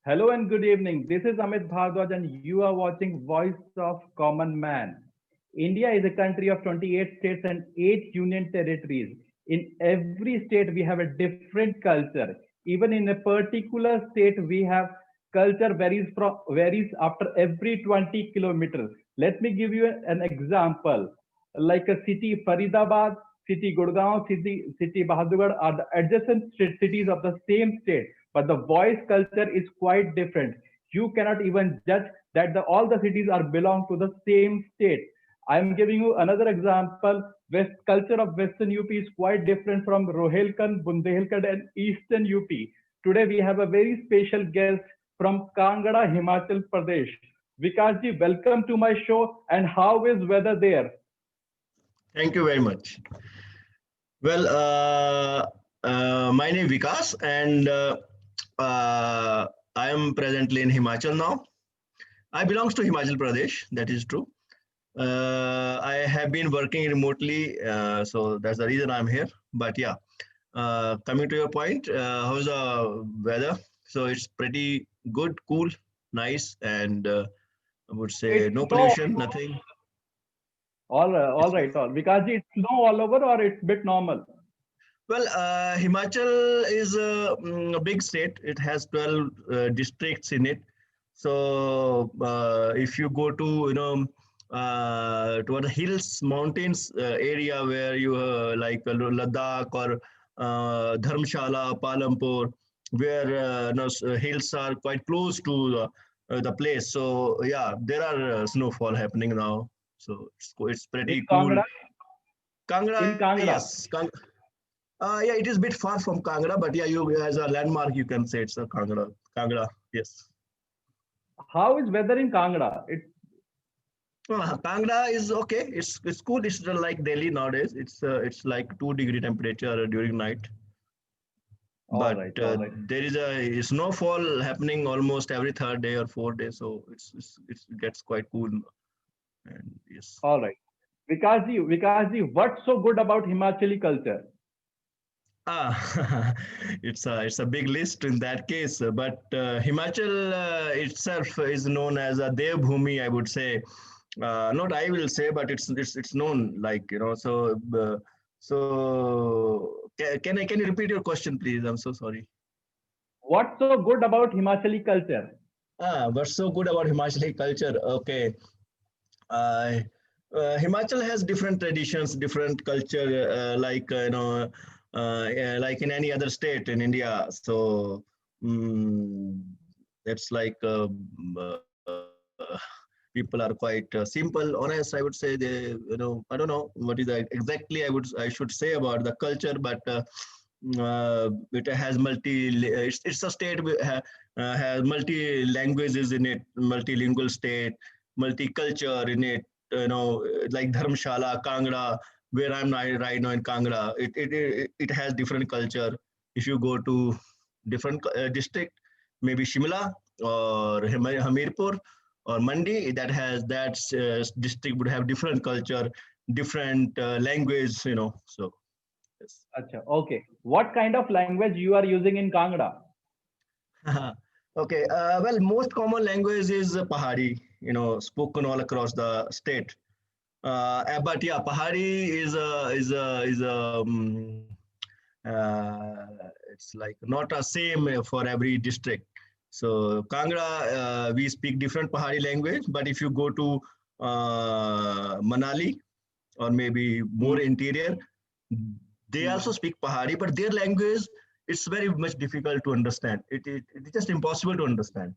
Hello and good evening. This is Amit Bhardwaj and you are watching Voice of Common Man. India is a country of 28 states and 8 union territories. In every state we have a different culture. Even in a particular state we have culture varies after every 20 kilometers. Let me give you an example. Like a city Faridabad, city Gurgaon, city Bahadurgarh are the adjacent cities of the same state, but the voice culture is quite different. You cannot even judge that all the cities are belong to the same state. I am giving you another example. West culture of Western UP is quite different from Rohilkhand, Bundelkhand, and Eastern UP. Today we have a very special guest from Kangra, Himachal Pradesh. Vikas ji, welcome to my show. And how is weather there? Thank you very much. Well, my name is Vikas, and I am presently in Himachal now. I belongs to Himachal Pradesh. That is true. I have been working remotely, so that's the reason I'm here. But yeah, coming to your point, how's the weather? So it's pretty good, cool, nice, and I would say It's no snow. pollution, nothing. All It's right, all. Vikas ji, it's snow all over or it's bit normal? Well, Himachal is a big state. It has 12 districts in it. So if you go to to the hills, mountains area where you like Ladakh or Dharmshala, Palampur, where hills are quite close to the place. So yeah, there are snowfall happening now. So it's In pretty cool. Kangra? In Kangra, Kangra. yes. Yeah, it is a bit far from Kangra, but yeah, you as a landmark, you can say it's a Kangra. Kangra, yes. How is weather in Kangra? Kangra is okay. It's cool. It's like Delhi nowadays. It's like 2 degree temperature during night, All but right, all right, there is a snowfall happening almost every third day or 4 day. So it gets quite cool. And yes. all right. Vikas ji, what's so good about Himachali culture? Ah, it's a big list in that case, but Himachal itself is known as a Devbhumi, I would say. Not I will say, but it's known like So can you repeat your question, please? I'm so sorry. What's so good about Himachali culture? What's so good about Himachali culture? Okay, uh, Himachal has different traditions, different culture, like in any other state in India. So mm it's like people are quite simple, honest. I would say I don't know what is exactly I should say about the culture, but it has it's a state has multi languages in it, multilingual state, multiculture in it. Like Dharamshala, Kangra, where I'm right now in Kangra, it has different culture. If you go to different district, maybe Shimla or Hamirpur or Mandi, that district would have different culture, different language. So yes. Acha, okay. What kind of language you are using in Kangra? Okay. Well, most common language is Pahari. Spoken all across the state. But yeah, Pahari it's like not a same for every district. So Kangra, we speak different Pahari language, but if you go to Manali or maybe more Hmm, interior, they hmm. also speak Pahari, but their language it's very much difficult to understand. It's just impossible to understand.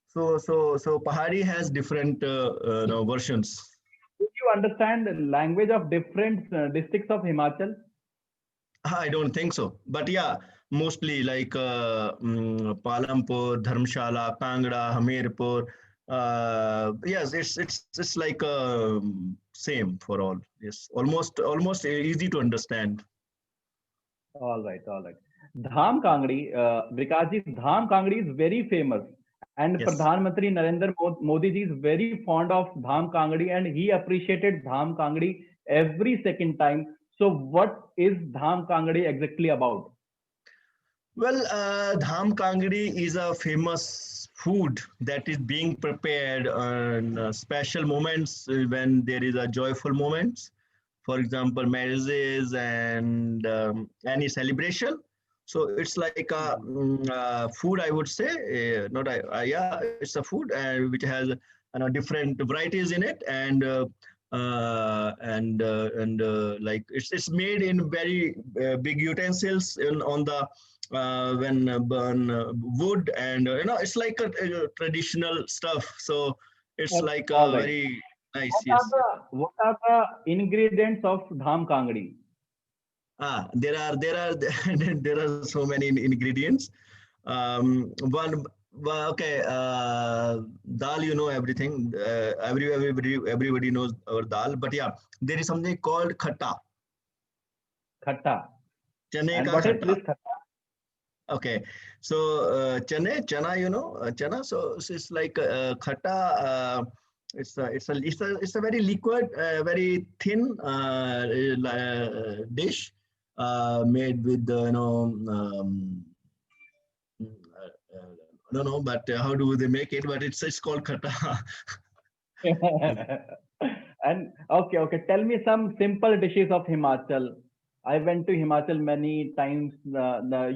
So Pahari has different versions. Do you understand the language of different districts of Himachal? I don't think so. But yeah, mostly like Palampur, Dharmshala, Kangra, Hamirpur. Yes, it's like same for all. Yes, almost easy to understand. All right, all right. Dham Kangri, Vikasji, Dham Kangri is very famous, and Yes. Pradhan Mantri Narendra Modi ji is very fond of Dham Kangri, and he appreciated Dham Kangri every second time. So, what is Dham Kangri exactly about? Well, dham kangdi is a famous food that is being prepared on special moments when there is a joyful moments. For example, marriages and any celebration. So it's like a food, I would say. Not yeah, it's a food which has different varieties in it, and like it's made in very big utensils on the when burn wood, and it's like a traditional stuff. So it's like All a right. very nice. What are Yes. the ingredients of dham kangdi? There are there are so many ingredients. One, well, okay, dal. You know everything. Everybody knows our dal. But yeah, there is something called khatta. Khatta. Chane And ka what is khatta. this khatta? Okay, so chana. You know chana. So it's like khatta. It's a very liquid, very thin dish made with I don't know, but how do they make it? But it's called khatta. And okay. Tell me some simple dishes of Himachal. I went to Himachal many times.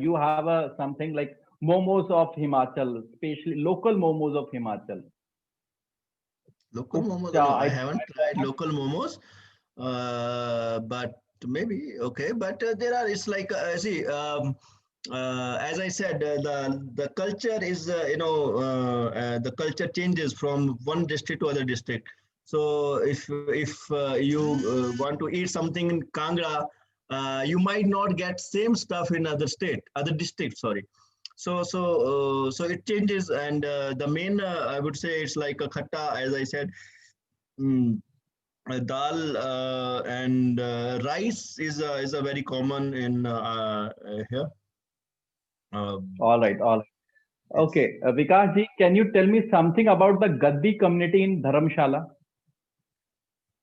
You have something like momos of Himachal, especially local momos of Himachal. Local momos? Kupcha, No, I I haven't tried local momos, but maybe okay. But there are. It's like see. As I said, the culture is the culture changes from one district to other district. So if you want to eat something in Kangra, you might not get same stuff in other state, other district. Sorry. So it changes, and the main I would say it's like a khatta, as I said. Mm, dal and rice is a very common in here. all right. Yes. Okay, Vikas ji, can you tell me something about the Gaddi community in Dharamshala?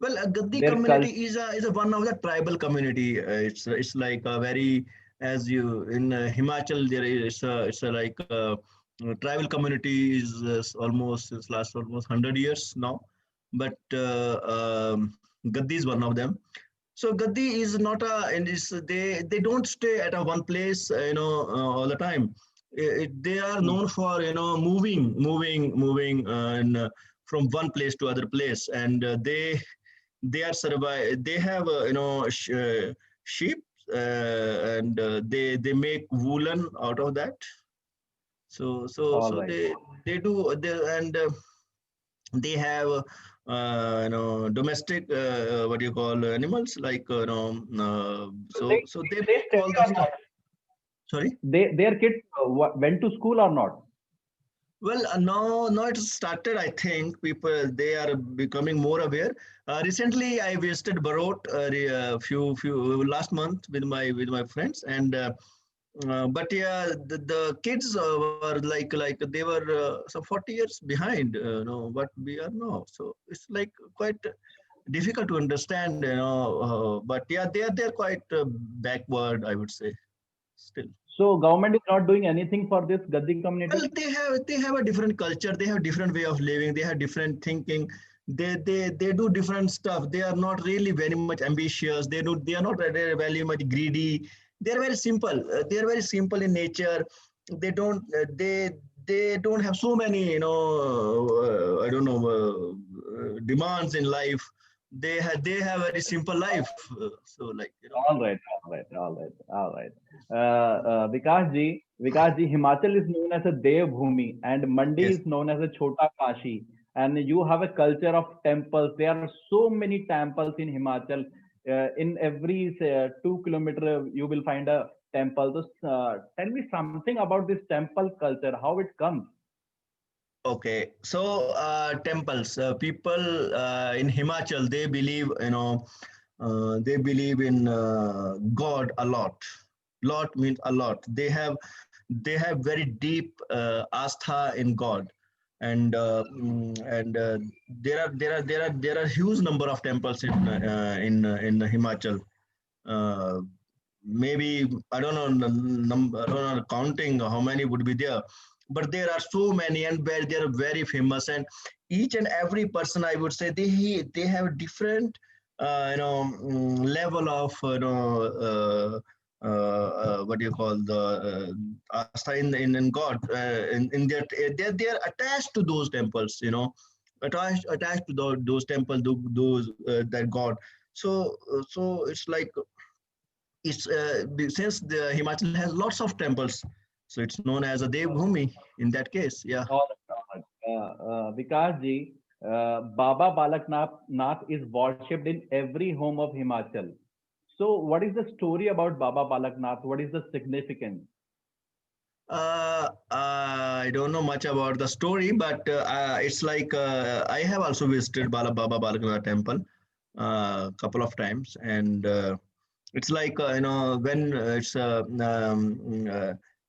Well, Gaddi Their community culture. is a one of the tribal community. It's like a very, as you in Himachal there is it's a like tribal community is almost it's last almost 100 years now, but Gaddi is one of them. So Gaddi is not a and is they don't stay at a one place all the time. They are Hmm. known for moving and from one place to other place, and they are survive. They have sheep, and they make woolen out of that. So so All so right. they do and they have domestic what do you call animals like So they, so they they make all study the or stuff. not? Sorry. Their kids went to school or not? Well, now it started. I think people they are becoming more aware. Recently, I visited Barot few last month with my friends, and but yeah, the kids were like they were some 40 years behind. What we are now. So it's like quite difficult to understand. But yeah, they're quite backward, I would say, still. So government is not doing anything for this Gaddi community. Well, they have a different culture. They have different way of living. They have different thinking. They do different stuff. They are not really very much ambitious. They are not very much greedy. They are very simple. They are very simple in nature. They don't they don't have so many I don't know demands in life. They have very simple life. So like All right. Vikas ji, Himachal is known as a Devbhumi and Mandi yes. is known as a Chota Kashi. And you have a culture of temples. There are so many temples in Himachal. In every 2 kilometer, you will find a temple. So, tell me something about this temple culture, how it comes. Okay, so temples. People in Himachal they believe they believe in God a lot. Lot means a lot. They have very deep astha in God, and there are huge number of temples in Himachal. Uh, maybe I don't know I don't know counting how many would be there, but there are so many and where they are very famous, and each and every person I would say they have different level of what do you call the asta in God in their they're attached to those temples, attached to those temples, those that God. So it's like it's since the Himachal has lots of temples, so it's known as a Devbhumi in that case. Yeah. All right. Vikas ji, Baba Balaknath Nath is worshipped in every home of Himachal. So, what is the story about Baba Balaknath? What is the significance? I don't know much about the story, but it's like I have also visited Baba Balaknath temple a couple of times, and it's like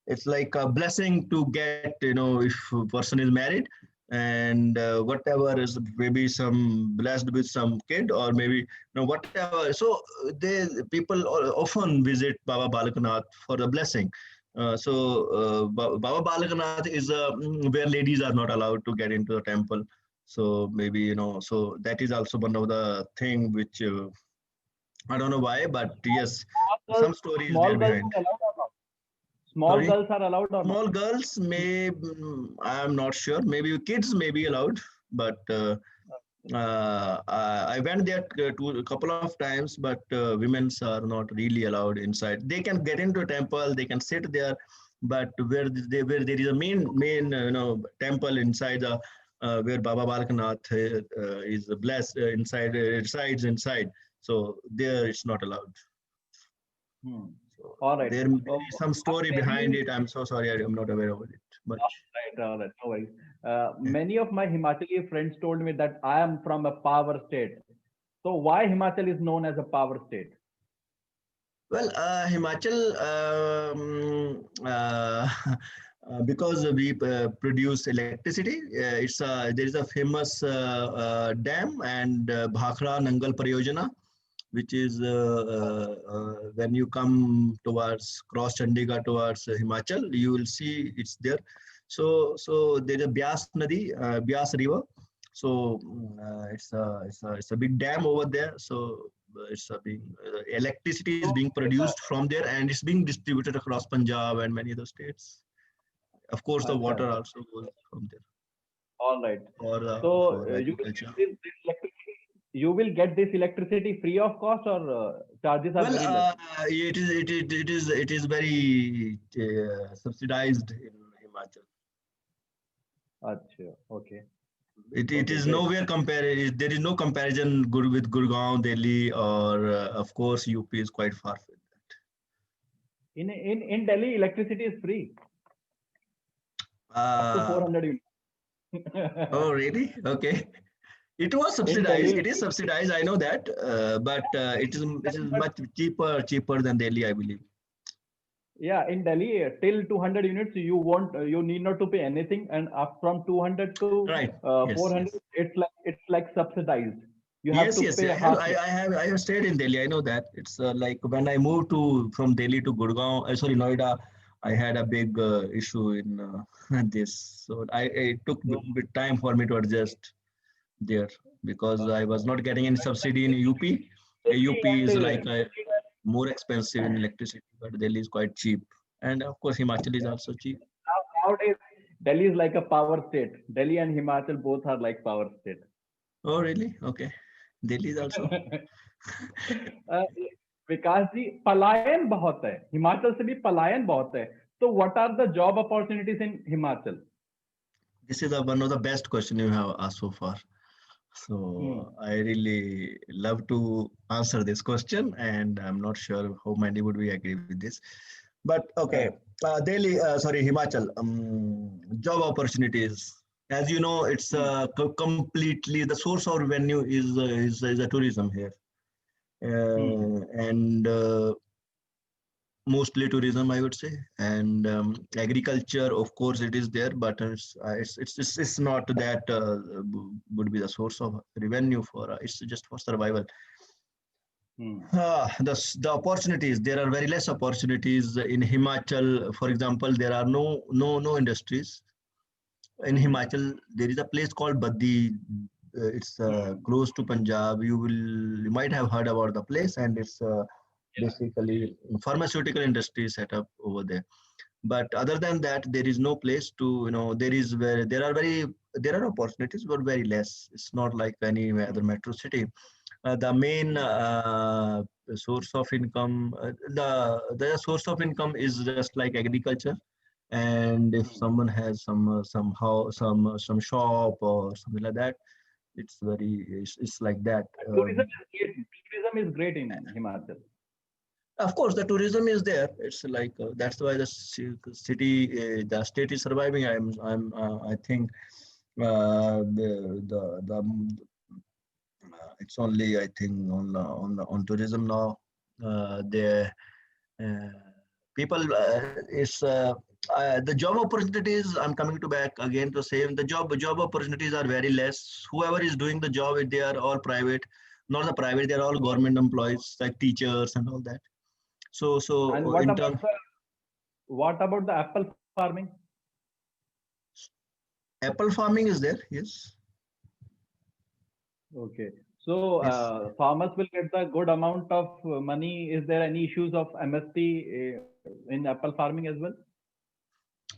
it's like a blessing to get if a person is married and whatever is maybe some blessed with some kid or maybe whatever. So they people often visit Baba Balaknath for the blessing. Baba Balaknath is where ladies are not allowed to get into the temple. So maybe so that is also one of the thing which I don't know why, but yes, some story is Small there girls behind. are allowed or not? Small Sorry, girls are allowed or not? small girls may I'm not sure. Maybe kids may be allowed, but I went there to a couple of times, but women's are not really allowed inside. They can get into a temple, they can sit there, but where there is a main temple inside the where Baba Balaknath is blessed inside resides inside. So there it's not allowed. Hmm. So All right. there may be Oh, some story behind it. I'm so sorry, I'm not aware of it much. all right. No worries. Yeah. Many of my Himachali friends told me that I am from a power state. So, why Himachal is known as a power state? Well, Himachal, because we produce electricity, there is a famous dam and Bhakra Nangal Pariyojana, which is when you come towards cross Chandigarh towards Himachal, you will see it's there. So there is a Byas Nadi, Byas River. So it's a big dam over there. So electricity is So, being produced from there and it's being distributed across Punjab and many other states. Of course, the acha, water acha. also goes from there All right. for So, for agriculture. you will get this electricity free of cost or charges are Well, very less? it is very subsidized in Himachal. Acha, okay. It Okay, is great. nowhere compare. There is no comparison good with Gurgaon, Delhi, or of course UP is quite far with In Delhi, electricity is free that. up to 400 Oh, units. really? Okay. It was In subsidized. Delhi, It is subsidized. I know that, but it is much cheaper than Delhi, I believe. yeah, in Delhi, till 200 units, you need not to pay anything, and up from 200 to Right. Yes. 400, Yes. it's like subsidized. You have Yes. to Yes. pay I have. half. I have stayed in Delhi. I know that. It's like when I moved to from Delhi to Gurgaon. Sorry, Noida. I had a big issue in this, so it took So, bit time for me to adjust there because I was not getting any subsidy in UP. UP is and like more expensive in electricity, but Delhi is quite cheap. And of course, Himachal is also cheap. nowadays, Delhi is like a power state. Delhi and Himachal both are like power state. Oh, really? Okay. Delhi is also. uh, विकास जी पलायन बहुत है हिमाचल से भी पलायन बहुत है तो what are the job opportunities in Himachal This is one of the best question you have asked so far. Hmm So I really love to answer this question, and I'm not sure how many would we agree with this. But okay, Delhi, sorry, Himachal, job opportunities. As you know, it's completely the source of revenue is a tourism here, and mostly tourism I would say, and agriculture of course it is there, but it's not that would be the source of revenue for it's just for survival. The opportunities, there are very less opportunities in Himachal. For example, there are no industries in Himachal. There is a place called Baddi. It's close to Punjab. You might have heard about the place, and it's basically pharmaceutical industry set up over there. But other than that, there is no place to, there is where there are opportunities, but very less. It's not like any other metro city. The main source of income, the source of income is just like agriculture. And if someone has some shop or something like that, it's like that. Tourism is great in Himachal. Of course, the tourism is there. It's like that's why the city, the state is surviving. I think the it's only, I think, on tourism now. The people is the job opportunities. I'm coming to back again to say the job opportunities are very less. Whoever is doing the job, they are all private. Not the private, they are all government employees like teachers and all that. So And what about the apple farming? Apple farming is there, yes. Okay. So farmers will get the good amount of money. Is there any issues of MSP in apple farming as well?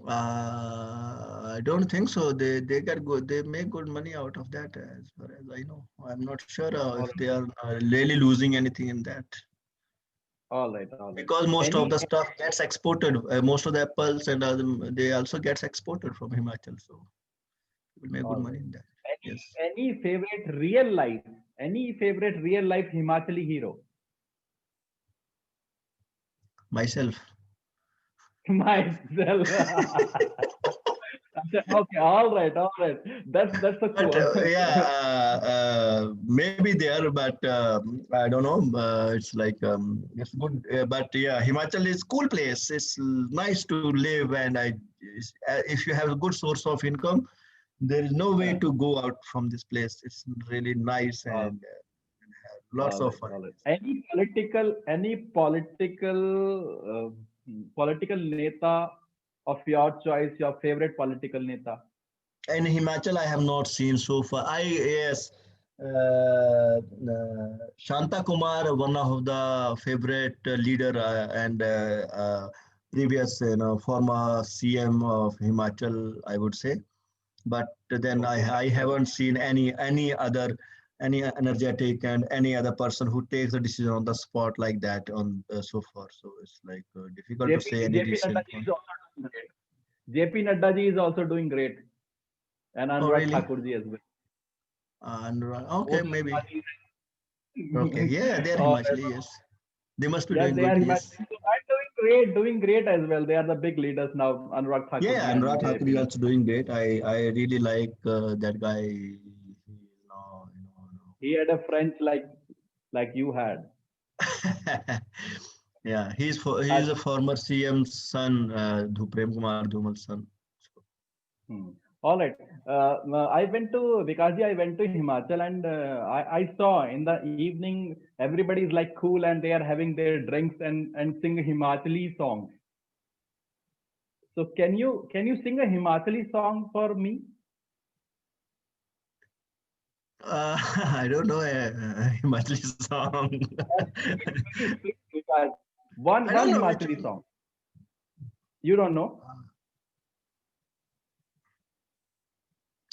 I don't think so. They get good. They make good money out of that, as far as I know. I'm not sure if they are really losing anything in that. All right. Because most of the stuff gets exported. Most of the apples and they also gets exported from Himachal, so we make good money in that. Any favorite real life Himachali hero? Myself. Myself. Okay, all right. That's a cool. But maybe there, but I don't know. It's like it's good, but yeah, Himachal is cool place. It's nice to live, and if you have a good source of income, there is no way to go out from this place. It's really nice and have lots of fun. Any political neta of your choice, your favorite political neta? In Himachal, I have not seen so far. Shanta Kumar, one of the favorite leader and previous, former CM of Himachal, I would say. But then I haven't seen any energetic and any other person who takes a decision on the spot like that on so far. So it's like difficult to say any decision. JP Nadda ji is also doing great, and Anurag Thakur ji as well. Okay, maybe. Okay, yeah, they're Himachali, yes. They must be doing good, yes. Doing great as well. They are the big leaders now. Anurag Thakur. Yeah, Anurag Thakur is also doing great. I really like that guy. He had a French like you had. Yeah, he's a former CM's son, Prem Kumar Dhumal's son. All right. I went to Himachal, and I saw in the evening everybody is like cool and they are having their drinks and sing Himachali songs. So can you sing a Himachali song for me? I don't know a Himachali song. One Himachali song. You don't know?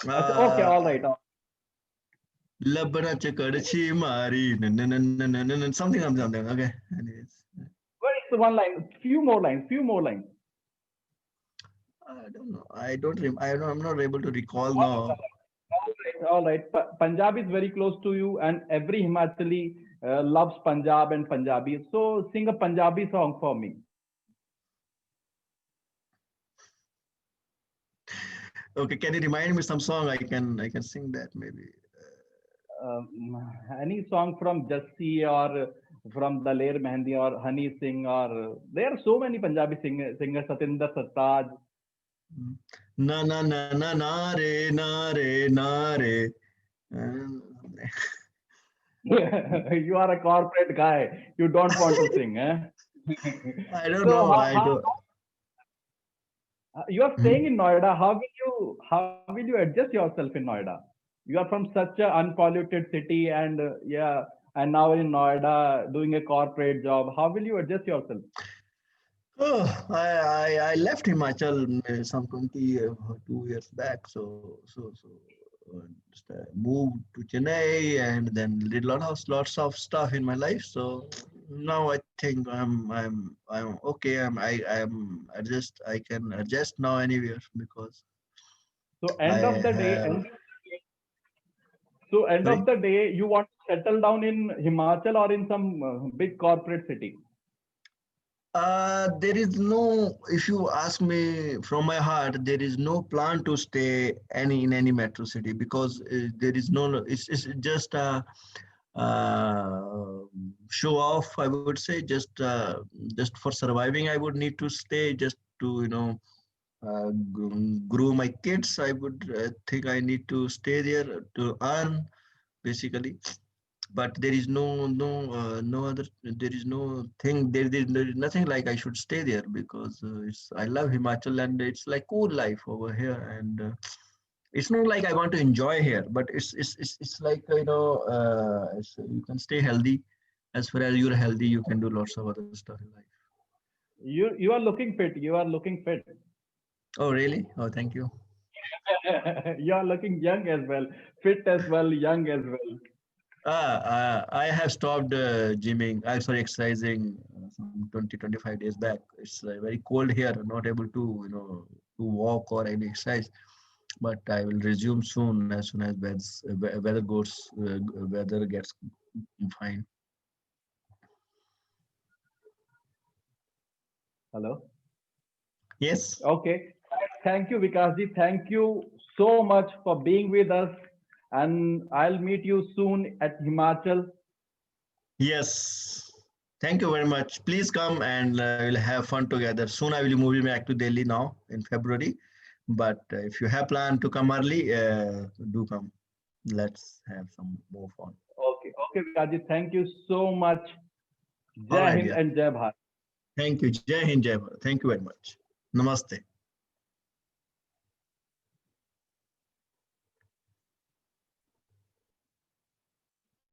Okay, all right. Labana chakadchi mari something. Okay. What is the one line? Few more lines. I don't know. I'm not able to recall now. All right. Punjab is very close to you, and every Himachali loves Punjab and Punjabi. So sing a Punjabi song for me. Okay, can you remind me some song? I can sing that maybe. Any song from Jassi or from Daler Mehndi or Honey Singh, or there are so many Punjabi singers, Satinder Sartaaj. Na na na na na re na re na re. You are a corporate guy. You don't want to sing, eh? I don't So know. I do. you are Hmm? staying in Noida. How will you adjust yourself in Noida? You are from such a unpolluted city, and yeah, and now in Noida doing a corporate job. How will you adjust yourself? Oh, I left Himachal some 22 years back. Just, moved to Chennai and then did lots of stuff in my life. So now I think I'm okay. I'm adjust. I can adjust now anywhere because So I end of the day, have. end Sorry. of the day, you want to settle down in Himachal or in some big corporate city? There is no, if you ask me from my heart, there is no plan to stay in any metro city because there is no, it's just a show off, I would say, just for surviving. I would need to stay just to, grow my kids. I would think I need to stay there to earn basically, but there is no other, there is no thing, there is nothing like I should stay there because it's I love Himachal and it's like cool life over here, and it's not like I want to enjoy here, but it's like you can stay healthy. As far as you're healthy, you can do lots of other stuff in life. You are looking fit. You are looking fit. Oh really? Oh, thank you. You are looking young as well, fit as well, young as well. I have stopped gymming. I sorry, exercising some 20-25 days back. It's very cold here. Not able to to walk or any exercise. But I will resume soon as weather gets fine. Hello. Yes, Okay. Thank you, Vikasji. Thank you so much for being with us. And I'll meet you soon at Himachal. yes. Thank you very much. Please come and we'll have fun together. Soon I will be moving back to Delhi now in February. But if you have planned to come early, do come. Let's have some more fun. Okay. Okay, Vikasji. Thank you so much. All Jai right, Hind yeah. and Jai Bharat. Thank you. Jai Hind, Jai Bharat. Thank you very much. Namaste.